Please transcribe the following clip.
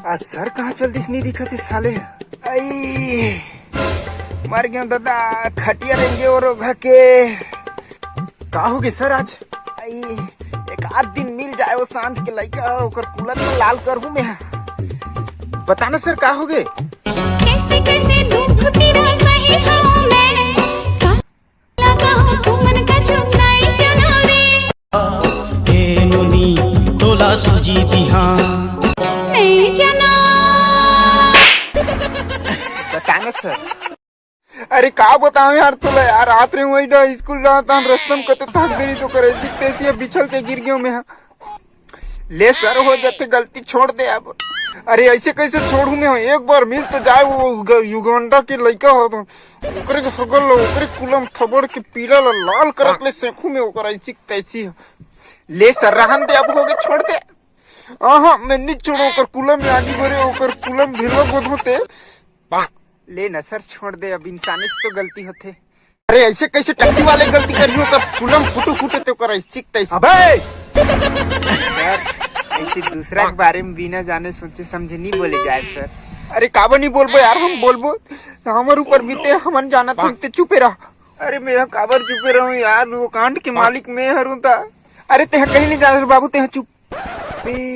आज सर कहाँ चल दिस नहीं दिखते साले। आई मर गया दादा, खटिया रहेंगे और के का हो गए सर आज। आई एक आध दिन मिल जाए वो शांत के लइका ओकर कूलर में लाल कर हूँ मैं। बताना सर का हो गए। कैसे कैसे दुख पीड़ा सही हूँ मैं, लगा हूँ तू मन का चुपनाई जाना रे। ए नोनी तोला सूजी बिहान नहीं जाना। बताना सर। अरे का बताओ यार तुला यार, रात रे वही स्कूल जाता हम रस्तम कते थक गई तो करे सीखते बिछल के गिर गयो मैं। ले सर हो जाते गलती छोड़ दे अब। अरे ऐसे कैसे छोड़ू मैं, एक बार मिल तो जाए वो युगांडा के लड़का हो तो ओकरे के सगल ओकरे कुलम थबड़ के पीला लाल करत ले सेखू में ओकर ऐसी तैची। ले सर रहन दे अब, हो गए छोड़ दे। आहा मैं नहीं छोड़ो ओकर कुलम में आगे बढ़े ओकर कुलम भिलवा गोद होते। ले न सर छोड़ दे, अब इंसानी से तो गलती होते। अरे ऐसे कैसे टट्टी वाले गलती करियो कर कुलम फुटू फुटे तो कर ऐसी तैसी। अबे सर ऐसे दूसरा के बारे में बिना जाने सोचे समझे नहीं बोले जाए सर। अरे काबा नहीं बोलबो यार, हम बोलबो हमारे ऊपर बीते हमन जाना तुमते चुपे रह। अरे मैं काबर चुपे रहूं यार, वो कांड के मालिक मैं हरू था। अरे तेह कहीं नहीं जाना बाबू, तेह चुप रहा।